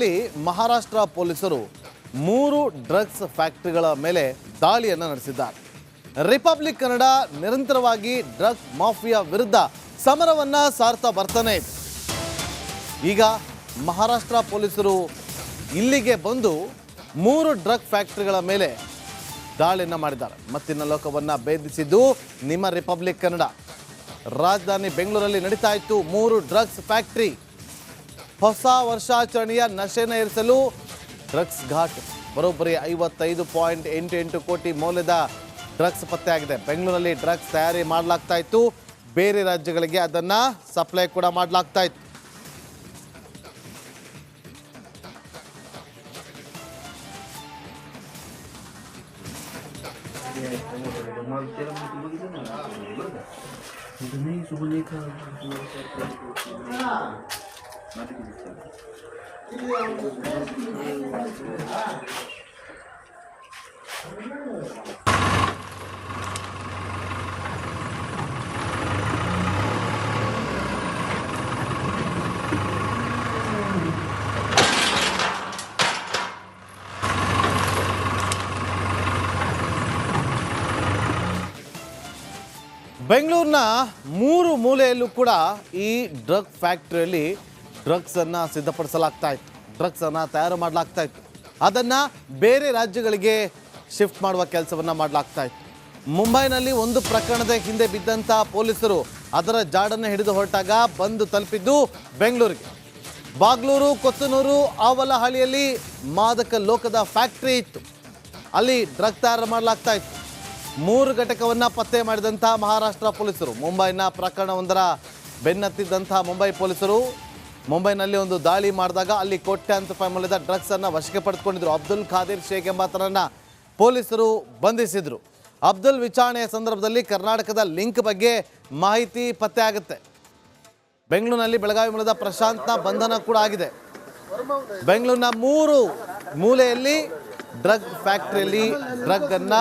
ಬೆಂಗಳೂರಿನಲ್ಲಿ ಮಹಾರಾಷ್ಟ್ರ ಪೊಲೀಸರು 3 ಡ್ರಗ್ಸ್ ಫ್ಯಾಕ್ಟರಿಗಳ ಮೇಲೆ ದಾಳಿಯನ್ನು ನಡೆಸಿದ್ದಾರೆ. ರಿಪಬ್ಲಿಕ್ ಕನ್ನಡ ನಿರಂತರವಾಗಿ ಡ್ರಗ್ ಮಾಫಿಯಾ ವಿರುದ್ಧ ಸಮರವನ್ನ ಸಾರ್ತಾ ಬರ್ತಾನೆ ಇದೆ. ಈಗ ಮಹಾರಾಷ್ಟ್ರ ಪೊಲೀಸರು ಇಲ್ಲಿಗೆ ಬಂದು 3 ಡ್ರಗ್ ಫ್ಯಾಕ್ಟರಿಗಳ ಮೇಲೆ ದಾಳಿಯನ್ನು ಮಾಡಿದ್ದಾರೆ. ಮತ್ತಿನ ಲೋಕವನ್ನ ಭೇದಿಸಿದ್ದು ನಿಮ್ಮ ರಿಪಬ್ಲಿಕ್ ಕನ್ನಡ. ರಾಜಧಾನಿ ಬೆಂಗಳೂರಲ್ಲಿ ನಡೀತಾ ಇತ್ತು 3 ಡ್ರಗ್ಸ್ ಫ್ಯಾಕ್ಟರಿ. ಹೊಸ ವರ್ಷಾಚರಣೆಯ ನಶೆನ ಇರಿಸಲು ಡ್ರಗ್ಸ್ ಘಾಟ್. ಬರೋಬ್ಬರಿ 55.88 ಕೋಟಿ ಮೌಲ್ಯದ ಡ್ರಗ್ಸ್ ಪತ್ತೆಯಾಗಿದೆ. ಬೆಂಗಳೂರಲ್ಲಿ ಡ್ರಗ್ಸ್ ತಯಾರಿ ಮಾಡಲಾಗ್ತಾ ಇತ್ತು, ಬೇರೆ ರಾಜ್ಯಗಳಿಗೆ ಅದನ್ನ ಸಪ್ಲೈ ಕೂಡ ಮಾಡಲಾಗ್ತಾ ಇತ್ತು. ಬೆಂಗಳೂರಿನ 3 ಮೂಲೆಯಲ್ಲೂ ಕೂಡ ಈ ಡ್ರಗ್ ಫ್ಯಾಕ್ಟರಿಯಲ್ಲಿ ಡ್ರಗ್ಸ್ ಅನ್ನ ಸಿದ್ಧಪಡಿಸಲಾಗ್ತಾ ಇತ್ತು, ಡ್ರಗ್ಸ್ ಅನ್ನ ತಯಾರು ಮಾಡಲಾಗ್ತಾ ಇತ್ತು. ಅದನ್ನ ಬೇರೆ ರಾಜ್ಯಗಳಿಗೆ ಶಿಫ್ಟ್ ಮಾಡುವ ಕೆಲಸವನ್ನ ಮಾಡಲಾಗ್ತಾ ಇತ್ತು. ಮುಂಬೈನಲ್ಲಿ ಒಂದು ಪ್ರಕರಣದ ಹಿಂದೆ ಬಿದ್ದಂತ ಪೊಲೀಸರು ಅದರ ಜಾಡನ್ನು ಹಿಡಿದು ಹೊರಟಾಗ ಬಂದು ತಲುಪಿದ್ದು ಬೆಂಗಳೂರಿಗೆ. ಬಾಗ್ಲೂರು, ಕೊತ್ತನೂರು, ಆವಲಹಳ್ಳಿಯಲ್ಲಿ ಮಾದಕ ಲೋಕದ ಫ್ಯಾಕ್ಟರಿ ಇತ್ತು. ಅಲ್ಲಿ ಡ್ರಗ್ ತಯಾರು ಮಾಡಲಾಗ್ತಾ ಇತ್ತು. 3 ಘಟಕವನ್ನು ಪತ್ತೆ ಮಾಡಿದಂಥ ಮಹಾರಾಷ್ಟ್ರ ಪೊಲೀಸರು, ಮುಂಬೈನ ಪ್ರಕರಣವೊಂದರ ಬೆನ್ನತ್ತಿದ್ದಂಥ ಮುಂಬೈ ಪೊಲೀಸರು ಮುಂಬೈನಲ್ಲಿ ಒಂದು ದಾಳಿ ಮಾಡಿದಾಗ ಅಲ್ಲಿ ಕೋಟ್ಯಾಂತರ ರೂಪಾಯಿ ಮೌಲ್ಯದ ಡ್ರಗ್ಸ್ ಅನ್ನು ವಶಕ್ಕೆ ಪಡೆದುಕೊಂಡಿದ್ರು. ಅಬ್ದುಲ್ ಖಾದಿರ್ ಶೇಖ್ ಎಂಬಾತನನ್ನ ಪೊಲೀಸರು ಬಂಧಿಸಿದ್ರು. ಅಬ್ದುಲ್ ವಿಚಾರಣೆಯ ಸಂದರ್ಭದಲ್ಲಿ ಕರ್ನಾಟಕದ ಲಿಂಕ್ ಬಗ್ಗೆ ಮಾಹಿತಿ ಪತ್ತೆ ಆಗುತ್ತೆ. ಬೆಂಗಳೂರಿನಲ್ಲಿ ಬೆಳಗಾವಿ ಮೂಲದ ಪ್ರಶಾಂತ್ನ ಬಂಧನ ಕೂಡ ಆಗಿದೆ. ಬೆಂಗಳೂರಿನ 3 ಮೂಲೆಯಲ್ಲಿ ಡ್ರಗ್ ಫ್ಯಾಕ್ಟರಿಯಲ್ಲಿ ಡ್ರಗ್ ಅನ್ನ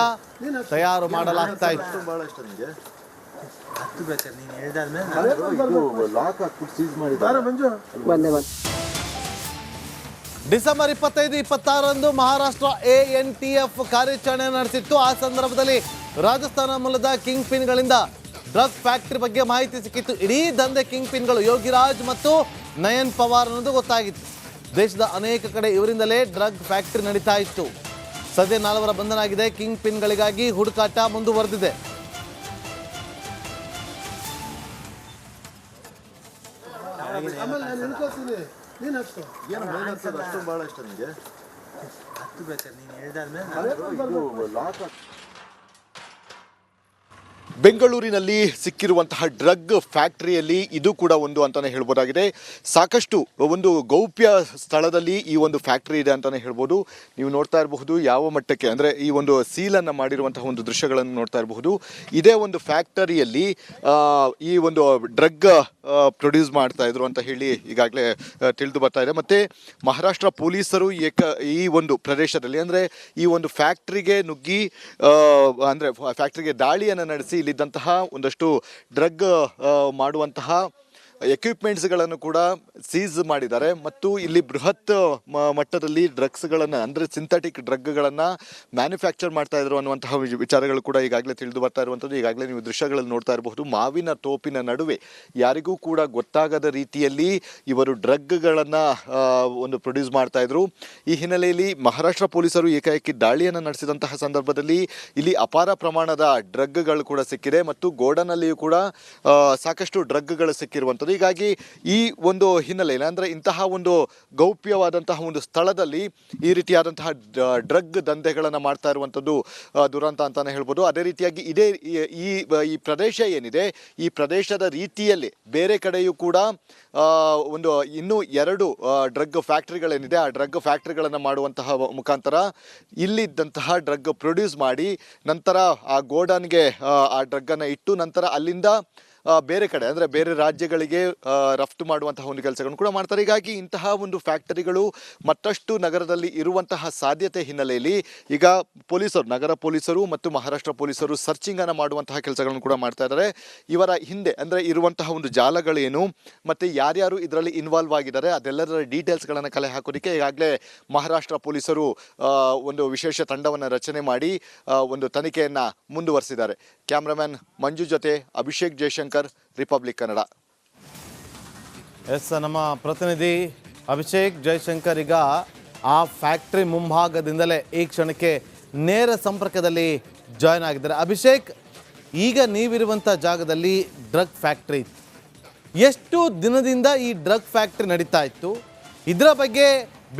ತಯಾರು ಮಾಡಲಾಗ್ತಾ ಇತ್ತು. ಡಿಸೆಂಬರ್ 25-26ರಂದು ಮಹಾರಾಷ್ಟ್ರ ANTF ಕಾರ್ಯಾಚರಣೆ ನಡೆಸಿತ್ತು. ಆ ಸಂದರ್ಭದಲ್ಲಿ ರಾಜಸ್ಥಾನ ಮೂಲದ ಕಿಂಗ್ ಪಿನ್ಗಳಿಂದ ಡ್ರಗ್ ಫ್ಯಾಕ್ಟರಿ ಬಗ್ಗೆ ಮಾಹಿತಿ ಸಿಕ್ಕಿತ್ತು. ಇಡೀ ದಂಧೆ ಕಿಂಗ್ ಪಿನ್ಗಳು ಯೋಗಿರಾಜ್ ಮತ್ತು ನಯನ್ ಪವಾರ್ ಅನ್ನೋದು ಗೊತ್ತಾಗಿತ್ತು. ದೇಶದ ಅನೇಕ ಕಡೆ ಇವರಿಂದಲೇ ಡ್ರಗ್ ಫ್ಯಾಕ್ಟರಿ ನಡೀತಾ ಇತ್ತು. ಸದ್ಯ 4 ಬಂಧನ ಆಗಿದೆ. ಕಿಂಗ್ ಪಿನ್ಗಳಿಗಾಗಿ ಹುಡುಕಾಟ ಮುಂದುವರೆದಿದೆ. ಬೆಂಗಳೂರಿನಲ್ಲಿ ಸಿಕ್ಕಿರುವಂತಹ ಡ್ರಗ್ ಫ್ಯಾಕ್ಟರಿಯಲ್ಲಿ ಇದು ಕೂಡ ಒಂದು ಅಂತಾನೆ ಹೇಳ್ಬೋದಾಗಿದೆ. ಸಾಕಷ್ಟು ಒಂದು ಗೌಪ್ಯ ಸ್ಥಳದಲ್ಲಿ ಈ ಒಂದು ಫ್ಯಾಕ್ಟರಿ ಇದೆ ಅಂತಾನೆ ಹೇಳ್ಬೋದು. ನೀವು ನೋಡ್ತಾ ಇರಬಹುದು ಯಾವ ಮಟ್ಟಕ್ಕೆ ಅಂದರೆ ಈ ಒಂದು ಸೀಲನ್ನು ಮಾಡಿರುವಂತಹ ಒಂದು ದೃಶ್ಯಗಳನ್ನು ನೋಡ್ತಾ ಇರಬಹುದು. ಇದೇ ಒಂದು ಫ್ಯಾಕ್ಟರಿಯಲ್ಲಿ ಈ ಒಂದು ಡ್ರಗ್ ಪ್ರೊಡ್ಯೂಸ್ ಮಾಡ್ತಾ ಇದ್ರು ಅಂತ ಹೇಳಿ ಈಗಾಗಲೇ ತಿಳಿದು ಬರ್ತಾ ಇದೆ. ಮತ್ತು ಮಹಾರಾಷ್ಟ್ರ ಪೊಲೀಸರು ಈ ಒಂದು ಪ್ರದೇಶದಲ್ಲಿ ಅಂದರೆ ಈ ಒಂದು ಫ್ಯಾಕ್ಟರಿಗೆ ನುಗ್ಗಿ ಅಂದರೆ ಫ್ಯಾಕ್ಟರಿಗೆ ದಾಳಿಯನ್ನು ನಡೆಸಿ ಇಲ್ಲಿದ್ದಂತಹ ಒಂದಷ್ಟು ಡ್ರಗ್ ಮಾಡುವಂತಹ ಎಕ್ವಿಪ್ಮೆಂಟ್ಸ್ಗಳನ್ನು ಕೂಡ ಸೀಸ್ ಮಾಡಿದ್ದಾರೆ. ಮತ್ತು ಇಲ್ಲಿ ಬೃಹತ್ ಮಟ್ಟದಲ್ಲಿ ಡ್ರಗ್ಸ್ಗಳನ್ನು ಅಂದರೆ ಸಿಂಥೆಟಿಕ್ ಡ್ರಗ್ಗಳನ್ನು ಮ್ಯಾನುಫ್ಯಾಕ್ಚರ್ ಮಾಡ್ತಾ ಇದ್ರು ಅನ್ನುವಂತಹ ವಿಚಾರಗಳು ಕೂಡ ಈಗಾಗಲೇ ತಿಳಿದು ಬರ್ತಾ ಇರುವಂಥದ್ದು. ಈಗಾಗಲೇ ನೀವು ದೃಶ್ಯಗಳಲ್ಲಿ ನೋಡ್ತಾ ಇರಬಹುದು. ಮಾವಿನ ತೋಪಿನ ನಡುವೆ ಯಾರಿಗೂ ಕೂಡ ಗೊತ್ತಾಗದ ರೀತಿಯಲ್ಲಿ ಇವರು ಡ್ರಗ್ಗಳನ್ನು ಒಂದು ಪ್ರೊಡ್ಯೂಸ್ ಮಾಡ್ತಾ ಇದ್ರು. ಈ ಹಿನ್ನೆಲೆಯಲ್ಲಿ ಮಹಾರಾಷ್ಟ್ರ ಪೊಲೀಸರು ಏಕಾಏಕಿ ದಾಳಿಯನ್ನು ನಡೆಸಿದಂತಹ ಸಂದರ್ಭದಲ್ಲಿ ಇಲ್ಲಿ ಅಪಾರ ಪ್ರಮಾಣದ ಡ್ರಗ್ಗಳು ಕೂಡ ಸಿಕ್ಕಿದೆ ಮತ್ತು ಗೋಡನಲ್ಲಿಯೂ ಕೂಡ ಸಾಕಷ್ಟು ಡ್ರಗ್ಗಳು ಸಿಕ್ಕಿರುವಂಥದ್ದು. ಹೀಗಾಗಿ ಈ ಒಂದು ಹಿನ್ನೆಲೆಯಲ್ಲಿ ಅಂದರೆ ಇಂತಹ ಒಂದು ಗೌಪ್ಯವಾದಂತಹ ಒಂದು ಸ್ಥಳದಲ್ಲಿ ಈ ರೀತಿಯಾದಂತಹ ಡ್ರಗ್ ದಂಧೆಗಳನ್ನು ಮಾಡ್ತಾ ಇರುವಂಥದ್ದು ದುರಂತ ಅಂತಾನೆ ಹೇಳ್ಬೋದು. ಅದೇ ರೀತಿಯಾಗಿ ಇದೇ ಈ ಪ್ರದೇಶ ಏನಿದೆ ಈ ಪ್ರದೇಶದ ರೀತಿಯಲ್ಲಿ ಬೇರೆ ಕಡೆಯೂ ಕೂಡ ಒಂದು ಇನ್ನೂ 2 ಡ್ರಗ್ ಫ್ಯಾಕ್ಟ್ರಿಗಳೇನಿದೆ ಆ ಡ್ರಗ್ ಫ್ಯಾಕ್ಟ್ರಿಗಳನ್ನು ಮಾಡುವಂತಹ ಮುಖಾಂತರ ಇಲ್ಲಿದ್ದಂತಹ ಡ್ರಗ್ ಪ್ರೊಡ್ಯೂಸ್ ಮಾಡಿ ನಂತರ ಆ ಗೋಡನ್ಗೆ ಆ ಡ್ರಗ್ಗನ್ನು ಇಟ್ಟು ನಂತರ ಅಲ್ಲಿಂದ ಬೇರೆ ಕಡೆ ಅಂದರೆ ಬೇರೆ ರಾಜ್ಯಗಳಿಗೆ ರಫ್ತು ಮಾಡುವಂತಹ ಒಂದು ಕೆಲಸಗಳನ್ನು ಕೂಡ ಮಾಡ್ತಾರೆ. ಹೀಗಾಗಿ ಇಂತಹ ಒಂದು ಫ್ಯಾಕ್ಟರಿಗಳು ಮತ್ತಷ್ಟು ನಗರದಲ್ಲಿ ಇರುವಂತಹ ಸಾಧ್ಯತೆ ಹಿನ್ನೆಲೆಯಲ್ಲಿ ಈಗ ಪೊಲೀಸರು, ನಗರ ಪೊಲೀಸರು ಮತ್ತು ಮಹಾರಾಷ್ಟ್ರ ಪೊಲೀಸರು ಸರ್ಚಿಂಗ್ ಅನ್ನು ಮಾಡುವಂತಹ ಕೆಲಸಗಳನ್ನು ಕೂಡ ಮಾಡ್ತಾ ಇದ್ದಾರೆ. ಇವರ ಹಿಂದೆ ಅಂದರೆ ಇರುವಂತಹ ಒಂದು ಜಾಲಗಳೇನು ಮತ್ತು ಯಾರ್ಯಾರು ಇದರಲ್ಲಿ ಇನ್ವಾಲ್ವ್ ಆಗಿದ್ದಾರೆ ಅದೆಲ್ಲದರ ಡೀಟೇಲ್ಸ್ಗಳನ್ನು ಕಲೆ ಹಾಕೋದಕ್ಕೆ ಈಗಾಗಲೇ ಮಹಾರಾಷ್ಟ್ರ ಪೊಲೀಸರು ಒಂದು ವಿಶೇಷ ತಂಡವನ್ನು ರಚನೆ ಮಾಡಿ ಒಂದು ತನಿಖೆಯನ್ನು ಮುಂದುವರಿಸಿದ್ದಾರೆ. ಕ್ಯಾಮ್ರಾಮನ್ ಮಂಜು ಜೊತೆ ಅಭಿಷೇಕ್ ಜಯಶಂಕರ್, ರಿಪಬ್ಲಿಕ್ ಕನ್ನಡ. ಎಸ್, ನಮ್ಮ ಪ್ರತಿನಿಧಿ ಅಭಿಷೇಕ್ ಜಯಶಂಕರ್ ಈಗ ಆ ಫ್ಯಾಕ್ಟ್ರಿ ಮುಂಭಾಗದಿಂದಲೇ ಈ ಕ್ಷಣಕ್ಕೆ ನೇರ ಸಂಪರ್ಕದಲ್ಲಿ ಜಾಯ್ನ್ ಆಗಿದ್ದಾರೆ. ಅಭಿಷೇಕ್, ಈಗ ನೀವಿರುವಂಥ ಜಾಗದಲ್ಲಿ ಡ್ರಗ್ ಫ್ಯಾಕ್ಟ್ರಿ ಇತ್ತು. ಎಷ್ಟು ದಿನದಿಂದ ಈ ಡ್ರಗ್ ಫ್ಯಾಕ್ಟ್ರಿ ನಡೀತಾ ಇತ್ತು? ಇದರ ಬಗ್ಗೆ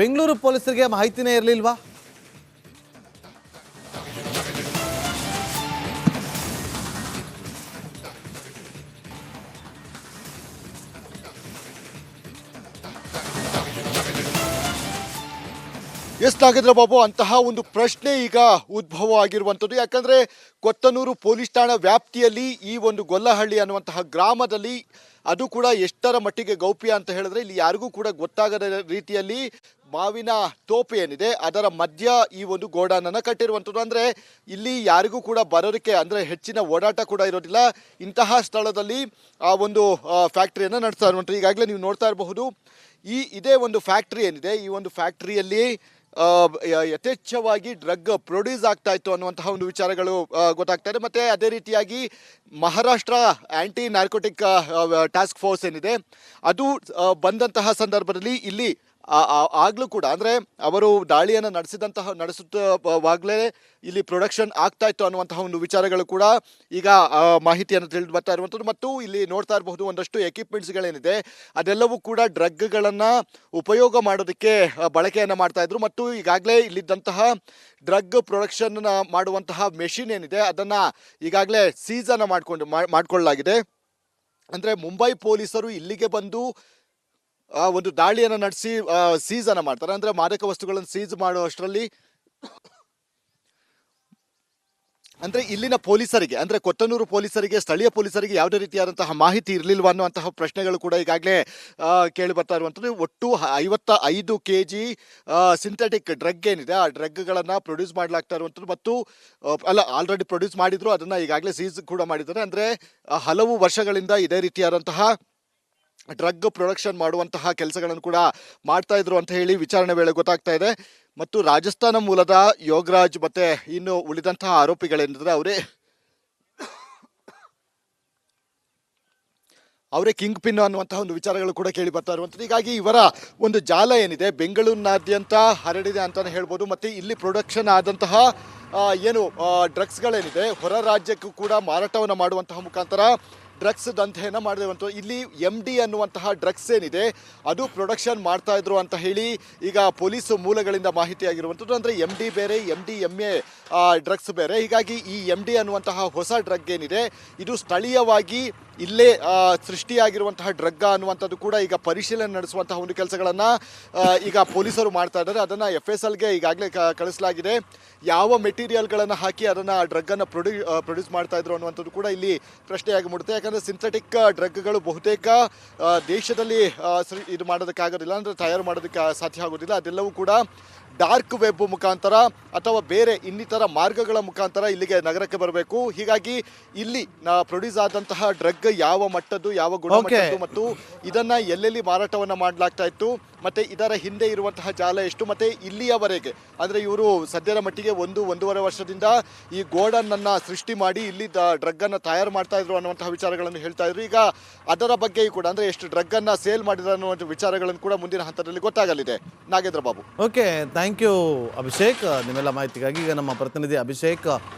ಬೆಂಗಳೂರು ಪೊಲೀಸರಿಗೆ ಮಾಹಿತಿನೇ ಇರಲಿಲ್ವಾ? ಎಸ್ ನಾಗೇಂದ್ರ ಬಾಬು, ಅಂತಹ ಒಂದು ಪ್ರಶ್ನೆ ಈಗ ಉದ್ಭವ ಆಗಿರುವಂಥದ್ದು. ಯಾಕಂದರೆ ಕೊತ್ತನೂರು ಪೊಲೀಸ್ ಠಾಣಾ ವ್ಯಾಪ್ತಿಯಲ್ಲಿ ಈ ಒಂದು ಗೊಲ್ಲಹಳ್ಳಿ ಅನ್ನುವಂತಹ ಗ್ರಾಮದಲ್ಲಿ ಅದು ಕೂಡ ಎಷ್ಟರ ಮಟ್ಟಿಗೆ ಗೌಪ್ಯ ಅಂತ ಹೇಳಿದ್ರೆ ಇಲ್ಲಿ ಯಾರಿಗೂ ಕೂಡ ಗೊತ್ತಾಗದ ರೀತಿಯಲ್ಲಿ ಮಾವಿನ ತೋಪು ಏನಿದೆ ಅದರ ಮಧ್ಯ ಈ ಒಂದು ಗೋಡಾನನ್ನು ಕಟ್ಟಿರುವಂಥದ್ದು. ಅಂದರೆ ಇಲ್ಲಿ ಯಾರಿಗೂ ಕೂಡ ಬರೋದಕ್ಕೆ ಅಂದರೆ ಹೆಚ್ಚಿನ ಓಡಾಟ ಕೂಡ ಇರೋದಿಲ್ಲ. ಇಂತಹ ಸ್ಥಳದಲ್ಲಿ ಆ ಒಂದು ಫ್ಯಾಕ್ಟ್ರಿಯನ್ನು ನಡೆಸ್ತಾ ಇರುವಂಥದ್ದು. ಈಗಾಗಲೇ ನೀವು ನೋಡ್ತಾ ಇರಬಹುದು, ಇದೇ ಒಂದು ಫ್ಯಾಕ್ಟ್ರಿ ಏನಿದೆ, ಈ ಒಂದು ಫ್ಯಾಕ್ಟ್ರಿಯಲ್ಲಿ ಯಥೇಚ್ಛವಾಗಿ ಡ್ರಗ್ ಪ್ರೊಡ್ಯೂಸ್ ಆಗ್ತಾ ಇತ್ತು ಅನ್ನುವಂತಹ ಒಂದು ವಿಚಾರಗಳು ಗೊತ್ತಾಗ್ತಾ ಇದೆ. ಮತ್ತು ಅದೇ ರೀತಿಯಾಗಿ ಮಹಾರಾಷ್ಟ್ರ ಆ್ಯಂಟಿ ನಾರ್ಕೋಟಿಕ್ ಟಾಸ್ಕ್ ಫೋರ್ಸ್ ಏನಿದೆ ಅದು ಬಂದಂತಹ ಸಂದರ್ಭದಲ್ಲಿ ಇಲ್ಲಿ ಆಗಲೂ ಕೂಡ ಅಂದರೆ ಅವರು ದಾಳಿಯನ್ನು ನಡೆಸುತ್ತವಾಗಲೇ ಇಲ್ಲಿ ಪ್ರೊಡಕ್ಷನ್ ಆಗ್ತಾ ಇತ್ತು ಅನ್ನುವಂತಹ ಒಂದು ವಿಚಾರಗಳು ಕೂಡ ಈಗ ಮಾಹಿತಿಯನ್ನು ತಿಳಿದು ಬರ್ತಾ ಇರುವಂಥದ್ದು. ಮತ್ತು ಇಲ್ಲಿ ನೋಡ್ತಾ ಇರಬಹುದು ಒಂದಷ್ಟು ಎಕ್ವಿಪ್ಮೆಂಟ್ಸ್ಗಳೇನಿದೆ ಅದೆಲ್ಲವೂ ಕೂಡ ಡ್ರಗ್ಗಳನ್ನು ಉಪಯೋಗ ಮಾಡೋದಕ್ಕೆ ಬಳಕೆಯನ್ನು ಮಾಡ್ತಾ ಇದ್ರು. ಮತ್ತು ಈಗಾಗಲೇ ಇಲ್ಲಿದ್ದಂತಹ ಡ್ರಗ್ ಪ್ರೊಡಕ್ಷನ್ ಮಾಡುವಂತಹ ಮೆಷಿನ್ ಏನಿದೆ ಅದನ್ನು ಈಗಾಗಲೇ ಸೀಸನ್ನು ಮಾಡಿಕೊಳ್ಳಲಾಗಿದೆ. ಅಂದರೆ ಮುಂಬೈ ಪೊಲೀಸರು ಇಲ್ಲಿಗೆ ಬಂದು ಒಂದು ದಾಳಿಯನ್ನು ನಡೆಸಿ ಸೀಸನ್ನು ಮಾಡ್ತಾರೆ. ಅಂದರೆ ಮಾದಕ ವಸ್ತುಗಳನ್ನು ಸೀಸ್ ಮಾಡುವಷ್ಟರಲ್ಲಿ ಅಂದರೆ ಇಲ್ಲಿನ ಪೊಲೀಸರಿಗೆ, ಅಂದರೆ ಕೊತ್ತನೂರು ಪೊಲೀಸರಿಗೆ, ಸ್ಥಳೀಯ ಪೊಲೀಸರಿಗೆ ಯಾವುದೇ ರೀತಿಯಾದಂತಹ ಮಾಹಿತಿ ಇರಲಿಲ್ವ ಅನ್ನುವಂತಹ ಪ್ರಶ್ನೆಗಳು ಕೂಡ ಈಗಾಗಲೇ ಕೇಳಿ ಬರ್ತಾ ಇರುವಂಥದ್ದು. ಒಟ್ಟು 55 kg ಸಿಂಥೆಟಿಕ್ ಡ್ರಗ್ ಏನಿದೆ ಆ ಡ್ರಗ್ಗಳನ್ನು ಪ್ರೊಡ್ಯೂಸ್ ಮಾಡಲಾಗ್ತಾ ಇರುವಂಥದ್ದು. ಮತ್ತು ಆಲ್ರೆಡಿ ಪ್ರೊಡ್ಯೂಸ್ ಮಾಡಿದ್ರು, ಅದನ್ನು ಈಗಾಗಲೇ ಸೀಸ್ ಕೂಡ ಮಾಡಿದ್ದಾರೆ. ಅಂದರೆ ಹಲವು ವರ್ಷಗಳಿಂದ ಇದೇ ರೀತಿಯಾದಂತಹ ಡ್ರಗ್ ಪ್ರೊಡಕ್ಷನ್ ಮಾಡುವಂತಹ ಕೆಲಸಗಳನ್ನು ಕೂಡ ಮಾಡ್ತಾ ಇದ್ರು ಅಂತ ಹೇಳಿ ವಿಚಾರಣೆ ವೇಳೆ ಗೊತ್ತಾಗ್ತಾ ಇದೆ. ಮತ್ತು ರಾಜಸ್ಥಾನ ಮೂಲದ ಯೋಗರಾಜ್ ಮತ್ತೆ ಇನ್ನು ಉಳಿದಂತಹ ಆರೋಪಿಗಳೇನಿದ್ರೆ ಅವರೇ ಕಿಂಗ್ ಪಿನ್ ಅನ್ನುವಂತಹ ಒಂದು ವಿಚಾರಗಳು ಕೂಡ ಕೇಳಿ ಬರ್ತಾ ಇರುವಂಥದ್ದು. ಹೀಗಾಗಿ ಇವರ ಒಂದು ಜಾಲ ಏನಿದೆ ಬೆಂಗಳೂರಿನಾದ್ಯಂತ ಹರಡಿದೆ ಅಂತಲೇ ಹೇಳ್ಬೋದು. ಮತ್ತು ಇಲ್ಲಿ ಪ್ರೊಡಕ್ಷನ್ ಆದಂತಹ ಏನು ಡ್ರಗ್ಸ್ಗಳೇನಿದೆ ಹೊರ ರಾಜ್ಯಕ್ಕೂ ಕೂಡ ಮಾರಾಟವನ್ನು ಮಾಡುವಂತಹ ಮುಖಾಂತರ ಡ್ರಗ್ಸ್ ದಂಧೆಯನ್ನು ಮಾಡಿರುವಂಥದ್ದು. ಇಲ್ಲಿ MD ಅನ್ನುವಂತಹ ಡ್ರಗ್ಸ್ ಏನಿದೆ ಅದು ಪ್ರೊಡಕ್ಷನ್ ಮಾಡ್ತಾ ಇದ್ರು ಅಂತ ಹೇಳಿ ಈಗ ಪೊಲೀಸ್ ಮೂಲಗಳಿಂದ ಮಾಹಿತಿ ಆಗಿರುವಂಥದ್ದು. ಅಂದರೆ MD ಬೇರೆ, MDMA ಡ್ರಗ್ಸ್ ಬೇರೆ. ಹೀಗಾಗಿ ಈ MD ಅನ್ನುವಂತಹ ಹೊಸ ಡ್ರಗ್ ಏನಿದೆ ಇದು ಸ್ಥಳೀಯವಾಗಿ ಇಲ್ಲೇ ಸೃಷ್ಟಿಯಾಗಿರುವಂತಹ ಡ್ರಗ್ ಅನ್ನುವಂಥದ್ದು ಕೂಡ ಈಗ ಪರಿಶೀಲನೆ ನಡೆಸುವಂತಹ ಒಂದು ಕೆಲಸಗಳನ್ನು ಈಗ ಪೊಲೀಸರು ಮಾಡ್ತಾ ಇದ್ದಾರೆ. ಅದನ್ನು FSLಗೆ ಈಗಾಗಲೇ ಕಳಿಸಲಾಗಿದೆ. ಯಾವ ಮೆಟೀರಿಯಲ್ಗಳನ್ನು ಹಾಕಿ ಅದನ್ನು ಡ್ರಗ್ಗನ್ನು ಪ್ರೊಡ್ಯೂಸ್ ಮಾಡ್ತಾ ಇದ್ರು ಅನ್ನುವಂಥದ್ದು ಕೂಡ ಇಲ್ಲಿ ಪ್ರಶ್ನೆಯಾಗಿ ಮೂಡುತ್ತೆ. ಯಾಕಂದರೆ ಸಿಂಥೆಟಿಕ್ ಡ್ರಗ್ಗಳು ಬಹುತೇಕ ದೇಶದಲ್ಲಿ ಇದು ಮಾಡೋದಕ್ಕಾಗೋದಿಲ್ಲ, ಅಂದರೆ ತಯಾರು ಮಾಡೋದಕ್ಕೆ ಸಾಧ್ಯ ಆಗೋದಿಲ್ಲ. ಅದೆಲ್ಲವೂ ಕೂಡ ಡಾರ್ಕ್ ವೆಬ್ ಮುಖಾಂತರ ಅಥವಾ ಬೇರೆ ಇನ್ನಿತರ ಮಾರ್ಗಗಳ ಮುಖಾಂತರ ಇಲ್ಲಿಗೆ ನಗರಕ್ಕೆ ಬರಬೇಕು. ಹೀಗಾಗಿ ಇಲ್ಲಿ ಪ್ರೊಡ್ಯೂಸ್ ಆದಂತಹ ಡ್ರಗ್ ಯಾವ ಮಟ್ಟದ್ದು, ಯಾವ ಗುಣಮಟ್ಟದ್ದು ಮತ್ತು ಇದನ್ನ ಎಲ್ಲೆಲ್ಲಿ ಮಾರಾಟವನ್ನು ಮಾಡಲಾಗ್ತಾ ಇತ್ತು ಮತ್ತೆ ಇದರ ಹಿಂದೆ ಇರುವಂತಹ ಜಾಲ ಎಷ್ಟು, ಮತ್ತೆ ಇಲ್ಲಿಯವರೆಗೆ ಅಂದರೆ ಇವರು ಸದ್ಯದ ಮಟ್ಟಿಗೆ 1-1.5 ವರ್ಷದಿಂದ ಈ ಗೋಡನ್ ಅನ್ನ ಸೃಷ್ಟಿ ಮಾಡಿ ಇಲ್ಲಿ ಡ್ರಗ್ ಅನ್ನ ತಯಾರು ಮಾಡ್ತಾ ಇದ್ರು ಅನ್ನುವಂತಹ ವಿಚಾರಗಳನ್ನು ಹೇಳ್ತಾ ಇದ್ರು. ಈಗ ಅದರ ಬಗ್ಗೆ ಕೂಡ ಅಂದರೆ ಎಷ್ಟು ಡ್ರಗ್ ಅನ್ನ ಸೇಲ್ ಮಾಡಿದ್ರು ಅನ್ನುವಂಥ ವಿಚಾರಗಳನ್ನು ಕೂಡ ಮುಂದಿನ ಹಂತದಲ್ಲಿ ಗೊತ್ತಾಗಲಿದೆ. Nagendra Babu. Okay, thank you Abhishek ನಿಮ್ಮೆಲ್ಲ ಮಾಹಿತಿಗಾಗಿ. ಈಗ ನಮ್ಮ ಪ್ರತಿನಿಧಿ ಅಭಿಷೇಕ್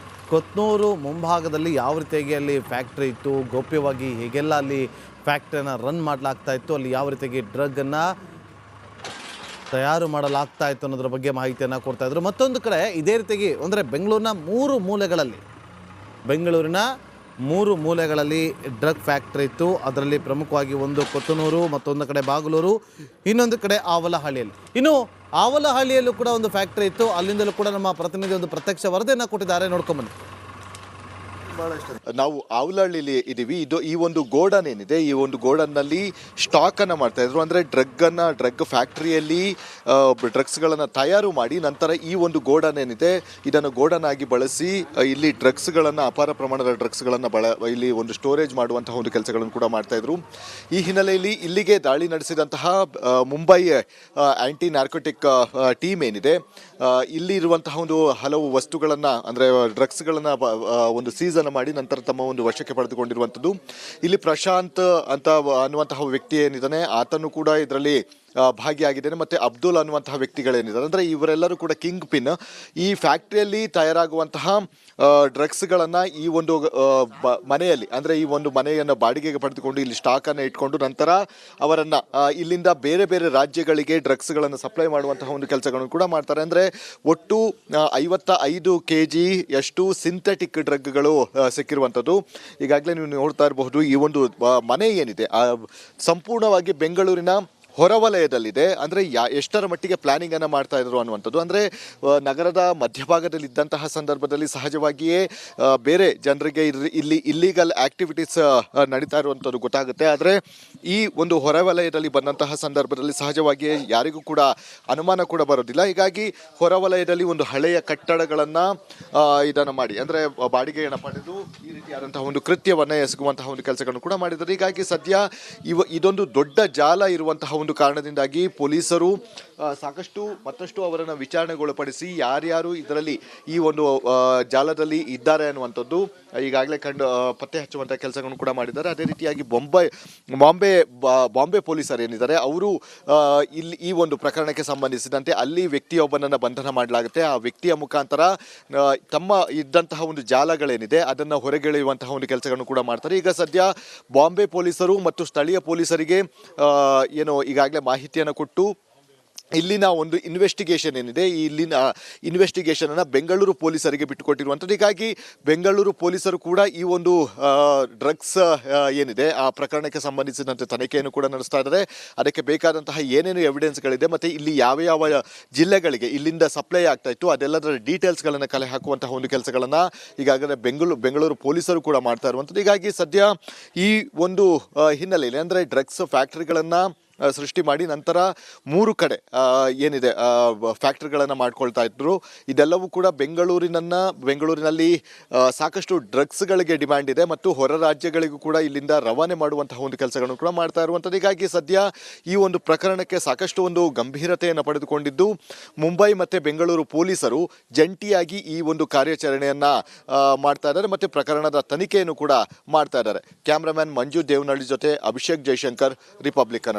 ಕೊತ್ನೂರು ಮುಂಭಾಗದಲ್ಲಿ ಯಾವ ರೀತಿಯಾಗಿ ಅಲ್ಲಿ ಫ್ಯಾಕ್ಟ್ರಿ ಇತ್ತು, ಗೌಪ್ಯವಾಗಿ ಹೇಗೆಲ್ಲ ಅಲ್ಲಿ ಫ್ಯಾಕ್ಟ್ರಿಯನ್ನು ರನ್ ಮಾಡಲಾಗ್ತಾ ಇತ್ತು, ಅಲ್ಲಿ ಯಾವ ರೀತಿಯಾಗಿ ಡ್ರಗ್ಗನ್ನು ತಯಾರು ಮಾಡಲಾಗ್ತಾ ಇತ್ತು ಅನ್ನೋದ್ರ ಬಗ್ಗೆ ಮಾಹಿತಿಯನ್ನು ಕೊಡ್ತಾ ಇದ್ರು. ಮತ್ತೊಂದು ಕಡೆ ಇದೇ ರೀತಿಯಾಗಿ ಅಂದರೆ ಬೆಂಗಳೂರಿನ 3 ಮೂಲೆಗಳಲ್ಲಿ ಡ್ರಗ್ ಫ್ಯಾಕ್ಟ್ರಿ ಇತ್ತು. ಅದರಲ್ಲಿ ಪ್ರಮುಖವಾಗಿ ಒಂದು ಕೊತ್ತನೂರು, ಮತ್ತೊಂದು ಕಡೆ ಬಾಗಲೂರು, ಇನ್ನೊಂದು ಕಡೆ ಆವಲಹಳ್ಳಿಯಲ್ಲಿ. ಇನ್ನು ಆವಲಹಳ್ಳಿಯಲ್ಲೂ ಕೂಡ ಒಂದು ಫ್ಯಾಕ್ಟ್ರಿ ಇತ್ತು. ಅಲ್ಲಿಂದಲೂ ಕೂಡ ನಮ್ಮ ಪ್ರತಿನಿಧಿ ಒಂದು ಪ್ರತ್ಯಕ್ಷ ವರದಿಯನ್ನು ಕೊಟ್ಟಿದ್ದಾರೆ, ನೋಡ್ಕೊಂಬನ್ನಿ. ನಾವು ಆವಲಹಳ್ಳಿಲಿ ಇದೀವಿ. ಈ ಒಂದು ಗೋಡನ್ ಏನಿದೆ, ಈ ಒಂದು ಗೋಡನ್ ನಲ್ಲಿ ಸ್ಟಾಕ್ ಅನ್ನ ಮಾಡ್ತಾ ಇದ್ರು. ಅಂದ್ರೆ ಡ್ರಗ್ ಫ್ಯಾಕ್ಟರಿಯಲ್ಲಿ ಡ್ರಗ್ಸ್ ಗಳನ್ನ ತಯಾರು ಮಾಡಿ ನಂತರ ಈ ಒಂದು ಗೋಡನ್ ಏನಿದೆ ಇದನ್ನು ಗೋಡನ್ ಆಗಿ ಬಳಸಿ ಇಲ್ಲಿ ಡ್ರಗ್ಸ್ ಗಳನ್ನ ಅಪಾರ ಪ್ರಮಾಣದ ಡ್ರಗ್ಸ್ ಗಳನ್ನ ಇಲ್ಲಿ ಒಂದು ಸ್ಟೋರೇಜ್ ಮಾಡುವಂತಹ ಒಂದು ಕೆಲಸಗಳನ್ನು ಕೂಡ ಮಾಡ್ತಾ ಇದ್ರು. ಈ ಹಿನ್ನೆಲೆಯಲ್ಲಿ ಇಲ್ಲಿಗೆ ದಾಳಿ ನಡೆಸಿದಂತಹ ಮುಂಬೈ ಆಂಟಿ ನಾರ್ಕೋಟಿಕ್ ಟೀಮ್ ಏನಿದೆ ಇಲ್ಲಿ ಇರುವಂತಹ ಒಂದು ಹಲವು ವಸ್ತುಗಳನ್ನ ಅಂದ್ರೆ ಡ್ರಗ್ಸ್ಗಳನ್ನ ಒಂದು ಸೀಸನ್ ಮಾಡಿ ನಂತರ ತಮ್ಮ ಒಂದು ವಶಕ್ಕೆ ಪಡೆದುಕೊಂಡಿರುವಂಥದ್ದು. ಇಲ್ಲಿ ಪ್ರಶಾಂತ್ ಅಂತ ಅನ್ನುವಂತಹ ವ್ಯಕ್ತಿ ಏನಿದ್ದಾನೆ ಆತನು ಕೂಡ ಇದರಲ್ಲಿ ಭಾಗಿಯಾಗಿದ್ದೇನೆ. ಮತ್ತೆ ಅಬ್ದುಲ್ ಅನ್ನುವಂತಹ ವ್ಯಕ್ತಿಗಳೇನಿದ್ದಾರೆ ಅಂದ್ರೆ ಇವರೆಲ್ಲರೂ ಕೂಡ ಕಿಂಗ್ ಪಿನ್. ಈ ಫ್ಯಾಕ್ಟರಿಯಲ್ಲಿ ತಯಾರಾಗುವಂತಹ ಡ್ರಗ್ಸ್ಗಳನ್ನು ಈ ಒಂದು ಮನೆಯಲ್ಲಿ ಅಂದ್ರೆ ಈ ಒಂದು ಮನೆಯನ್ನು ಬಾಡಿಗೆಗೆ ಪಡೆದುಕೊಂಡು ಇಲ್ಲಿ ಸ್ಟಾಕ್ ಅನ್ನು ಇಟ್ಕೊಂಡು ನಂತರ ಅವರನ್ನ ಇಲ್ಲಿಂದ ಬೇರೆ ಬೇರೆ ರಾಜ್ಯಗಳಿಗೆ ಡ್ರಗ್ಸ್ಗಳನ್ನು ಸಪ್ಲೈ ಮಾಡುವಂತಹ ಒಂದು ಕೆಲಸಗಳನ್ನು ಕೂಡ ಮಾಡ್ತಾರೆ. ಅಂದ್ರೆ ಒಟ್ಟು 55 kg ಯಷ್ಟು ಸಿಂಥೆಟಿಕ್ ಡ್ರಗ್ಗಳು ಸಿಕ್ಕಿರುವಂಥದ್ದು. ಈಗಾಗಲೇ ನೀವು ನೋಡ್ತಾ ಇರಬಹುದು ಈ ಒಂದು ಮನೆ ಏನಿದೆ ಸಂಪೂರ್ಣವಾಗಿ ಬೆಂಗಳೂರಿನ ಹೊರವಲಯದಲ್ಲಿದೆ. ಅಂದರೆ ಎಷ್ಟರ ಮಟ್ಟಿಗೆ ಪ್ಲಾನಿಂಗ್ ಅನ್ನು ಮಾಡ್ತಾ ಇದ್ರು ಅನ್ನುವಂಥದ್ದು. ಅಂದರೆ ನಗರದ ಮಧ್ಯಭಾಗದಲ್ಲಿ ಇದ್ದಂತಹ ಸಂದರ್ಭದಲ್ಲಿ ಸಹಜವಾಗಿಯೇ ಬೇರೆ ಜನರಿಗೆ ಇಲ್ಲಿ ಇಲ್ಲೀಗಲ್ ಆಕ್ಟಿವಿಟೀಸ್ ನಡೀತಾ ಇರುವಂಥದ್ದು ಗೊತ್ತಾಗುತ್ತೆ. ಆದರೆ ಈ ಒಂದು ಹೊರವಲಯದಲ್ಲಿ ಬಂದಂತಹ ಸಂದರ್ಭದಲ್ಲಿ ಸಹಜವಾಗಿಯೇ ಯಾರಿಗೂ ಕೂಡ ಅನುಮಾನ ಕೂಡ ಬರೋದಿಲ್ಲ. ಹೀಗಾಗಿ ಹೊರವಲಯದಲ್ಲಿ ಒಂದು ಹಳೆಯ ಕಟ್ಟಡಗಳನ್ನು ಇದನ್ನು ಮಾಡಿ ಅಂದರೆ ಬಾಡಿಗೆಯನ್ನು ಪಡೆದು ಈ ರೀತಿಯಾದಂತಹ ಒಂದು ಕೃತ್ಯವನ್ನು ಎಸಗುವಂತಹ ಒಂದು ಕೆಲಸಗಳನ್ನು ಕೂಡ ಮಾಡಿದ್ದಾರೆ. ಹೀಗಾಗಿ ಸದ್ಯ ಇದೊಂದು ದೊಡ್ಡ ಜಾಲ ಇರುವಂತಹ ಒಂದು ಕಾರಣದಿಂದಾಗಿ ಪೊಲೀಸರು ಮತ್ತಷ್ಟು ಅವರನ್ನು ವಿಚಾರಣೆಗೊಳಪಡಿಸಿ ಯಾರ್ಯಾರು ಇದರಲ್ಲಿ ಈ ಒಂದು ಜಾಲದಲ್ಲಿ ಇದ್ದಾರೆ ಅನ್ನುವಂಥದ್ದು ಈಗಾಗಲೇ ಪತ್ತೆ ಹಚ್ಚುವಂತಹ ಕೆಲಸಗಳನ್ನು ಕೂಡ ಮಾಡಿದ್ದಾರೆ. ಅದೇ ರೀತಿಯಾಗಿ ಬಾಂಬೆ ಪೊಲೀಸರು ಏನಿದ್ದಾರೆ ಅವರು ಇಲ್ಲಿ ಈ ಒಂದು ಪ್ರಕರಣಕ್ಕೆ ಸಂಬಂಧಿಸಿದಂತೆ ಅಲ್ಲಿ ವ್ಯಕ್ತಿಯೊಬ್ಬನನ್ನು ಬಂಧನ ಮಾಡಲಾಗುತ್ತೆ. ಆ ವ್ಯಕ್ತಿಯ ಮುಖಾಂತರ ತಮ್ಮ ಇದ್ದಂತಹ ಒಂದು ಜಾಲಗಳೇನಿದೆ ಅದನ್ನು ಹೊರಗೆಳೆಯುವಂತಹ ಒಂದು ಕೆಲಸಗಳನ್ನು ಕೂಡ ಮಾಡ್ತಾರೆ. ಈಗ ಸದ್ಯ ಬಾಂಬೆ ಪೊಲೀಸರು ಮತ್ತು ಸ್ಥಳೀಯ ಪೊಲೀಸರಿಗೆ ಈಗಾಗಲೇ ಮಾಹಿತಿಯನ್ನು ಕೊಟ್ಟು ಇಲ್ಲಿನ ಒಂದು ಇನ್ವೆಸ್ಟಿಗೇಷನ್ ಏನಿದೆ ಇಲ್ಲಿನ ಇನ್ವೆಸ್ಟಿಗೇಷನ್ ಅನ್ನು ಬೆಂಗಳೂರು ಪೊಲೀಸರಿಗೆ ಬಿಟ್ಟುಕೊಟ್ಟಿರುವಂಥದ್ದು. ಹೀಗಾಗಿ ಬೆಂಗಳೂರು ಪೊಲೀಸರು ಕೂಡ ಈ ಒಂದು ಡ್ರಗ್ಸ್ ಏನಿದೆ ಆ ಪ್ರಕರಣಕ್ಕೆ ಸಂಬಂಧಿಸಿದಂತೆ ತನಿಖೆಯನ್ನು ಕೂಡ ನಡೆಸ್ತಾ ಇದ್ದಾರೆ. ಅದಕ್ಕೆ ಬೇಕಾದಂತಹ ಏನೇನು ಎವಿಡೆನ್ಸ್ಗಳಿದೆ ಮತ್ತು ಇಲ್ಲಿ ಯಾವ ಜಿಲ್ಲೆಗಳಿಗೆ ಇಲ್ಲಿಂದ ಸಪ್ಲೈ ಆಗ್ತಾ ಇತ್ತು ಅದೆಲ್ಲದರ ಡೀಟೇಲ್ಸ್ಗಳನ್ನು ಕಲೆ ಹಾಕುವಂತಹ ಒಂದು ಕೆಲಸಗಳನ್ನು ಈಗಾಗಲೇ ಬೆಂಗಳೂರು ಪೊಲೀಸರು ಕೂಡ ಮಾಡ್ತಾ ಇರುವಂಥದ್ದು. ಹೀಗಾಗಿ ಸದ್ಯ ಈ ಒಂದು ಹಿನ್ನೆಲೆಯಲ್ಲಿ ಅಂದರೆ ಡ್ರಗ್ಸ್ ಫ್ಯಾಕ್ಟ್ರಿಗಳನ್ನು ಸೃಷ್ಟಿ ಮಾಡಿ ನಂತರ 3 ಕಡೆ ಏನಿದೆ ಫ್ಯಾಕ್ಟ್ರಿಗಳನ್ನು ಮಾಡ್ಕೊಳ್ತಾ ಇದ್ರು. ಇದೆಲ್ಲವೂ ಕೂಡ ಬೆಂಗಳೂರಿನಲ್ಲಿ ಸಾಕಷ್ಟು ಡ್ರಗ್ಸ್ಗಳಿಗೆ ಡಿಮ್ಯಾಂಡ್ ಇದೆ ಮತ್ತು ಹೊರ ರಾಜ್ಯಗಳಿಗೂ ಕೂಡ ಇಲ್ಲಿಂದ ರವಾನೆ ಮಾಡುವಂತಹ ಒಂದು ಕೆಲಸಗಳನ್ನು ಕೂಡ ಮಾಡ್ತಾ ಇರುವಂಥದ್ದು. ಹೀಗಾಗಿ ಸದ್ಯ ಈ ಒಂದು ಪ್ರಕರಣಕ್ಕೆ ಸಾಕಷ್ಟು ಒಂದು ಗಂಭೀರತೆಯನ್ನು ಪಡೆದುಕೊಂಡಿದ್ದು ಮುಂಬೈ ಮತ್ತು ಬೆಂಗಳೂರು ಪೊಲೀಸರು ಜಂಟಿಯಾಗಿ ಈ ಒಂದು ಕಾರ್ಯಾಚರಣೆಯನ್ನು ಮಾಡ್ತಾ ಇದ್ದಾರೆ ಮತ್ತು ಪ್ರಕರಣದ ತನಿಖೆಯನ್ನು ಕೂಡ ಮಾಡ್ತಾ ಇದ್ದಾರೆ. ಕ್ಯಾಮ್ರಾಮನ್ ಮಂಜು ದೇವನಹಳ್ಳಿ ಜೊತೆ ಅಭಿಷೇಕ್ ಜೈಶಂಕರ್, ರಿಪಬ್ಲಿಕ್ ಕನ್ನಡ.